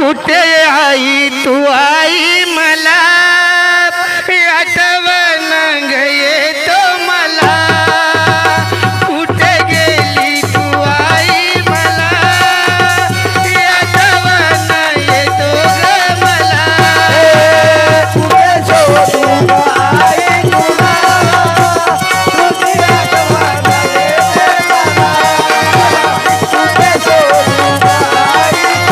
कुठे आई तू आई मला आठवण येतो मला कुठे गेली तू आई मला आठवण येतो ग मला कुठे शोधू आई तुला तुझी आठवण येते मला कुठे शोधू आई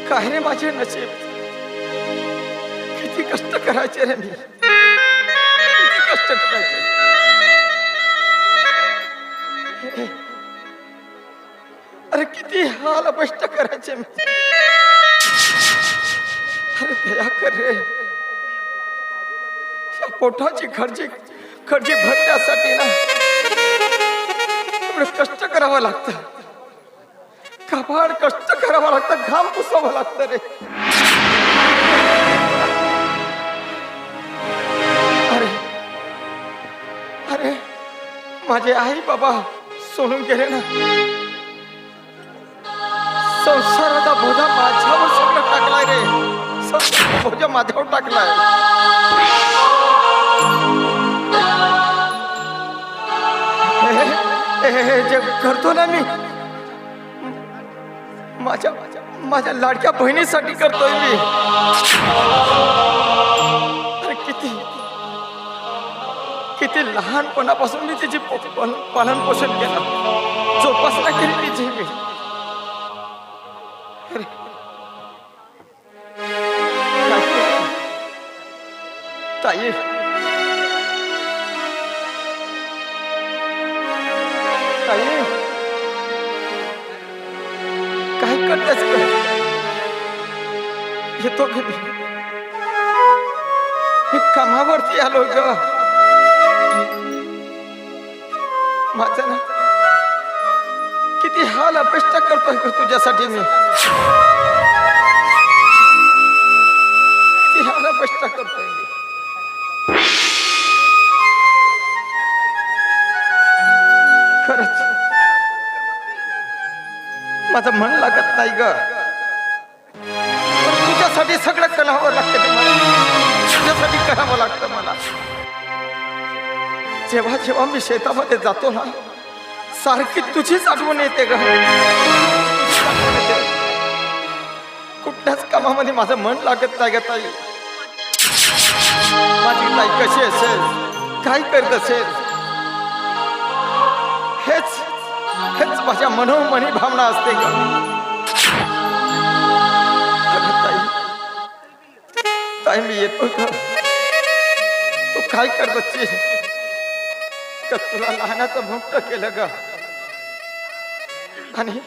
काय रे माझे नशीब किती कष्ट करायचे रे मी किती कष्ट करायचे अरे किती हाल कष्ट करायचे मी अरे दया कर रे या पोटाची खर्ची भरण्यासाठी ना एवढं कष्ट करावं लागतं कपाळ कष्ट करावं लागतं घाम पुसावं लागतं रे अरे अरे माझे आई बाबा सोडून गेले ना संसाराचा बोजा माझ्यावर सगळं टाकलाय रे संसाराचा बोजा माझ्यावर टाकलाय हे जे करतो ना मी माझ्या लाडक्या बहिणीसाठी करतोय मी अरे किती लहानपणापासून मी तिची पालन पोषण केलं जोपासना केली तिची एकच कर. येतो घरी. मी कामावरती आलो ग. माझा ना किती हाल अपेक्षा करतोय ग तुझ्यासाठी मी. किती हाल अपेक्षा करतोय मी. खरंच माझं मन लागत नाही ग. पण तुझ्यासाठी सगळं करावं लागतं ते मला. तुझ्यासाठी करावं लागतं मला. जेव्हा जेव्हा मी शेतामध्ये जातो ना सारखी तुझीच आठवण येते ग. कुठल्याच कामामध्ये माझं मन लागत नाही ग ताई. माझी ताई कशी असेल, काय करत असेल, हेच हेच माझ्या मनोमनी भावना असते ग. ताई ताई मी येतो ग. तू काय करत असशील? तुला लहानाचं मोठं केलं ग. आणि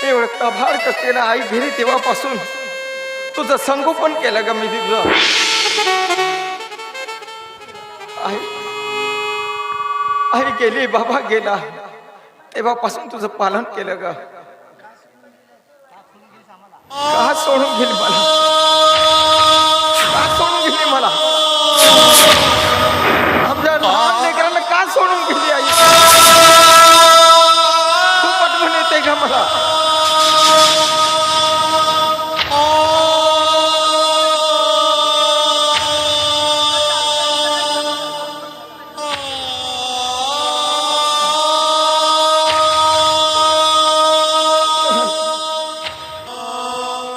एवढं कभार कसलेलं आई घरी तेव्हापासून तुझं संगोपन केलं ग मी तुझं. आई आई गेली, बाबा गेला, तेव्हापासून तुझं पालन केलं ग. का सोडून गेली मला? का सोडून गेली मला? आमच्या लहान लेकरांना का सोडून गेली आई? खूप आठवण येते का मला.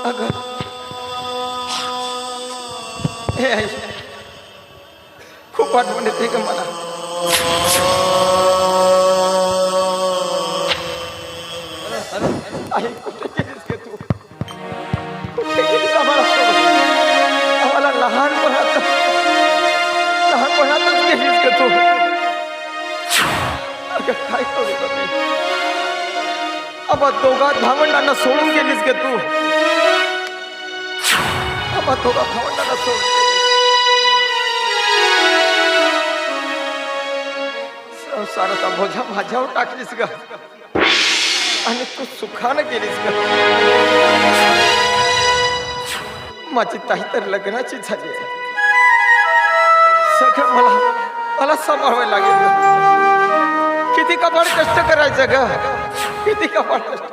अगं हे आई खूप आठवण येते का मला. आई कुठे गेलीस का तू? कुठे गेलीस आम्हाला सोडून? आम्हाला लहानपणातच गेलीस का तू? अगं काय करू का मी? आम्हा दोघा भावंडांना सोडून गेलीस का तू? आम्हा दोघा भावंडांना सोडून संसाराचा बोजा माझ्यावर टाकलीस ग. आणि तू सुखानं गेलीस ग. माझी ताई तर लग्नाची झाली आहे. सगळं मला सांभाळावं लागेल ग. किती कपाळ कष्ट करायचं ग. किती कपाळ कष्ट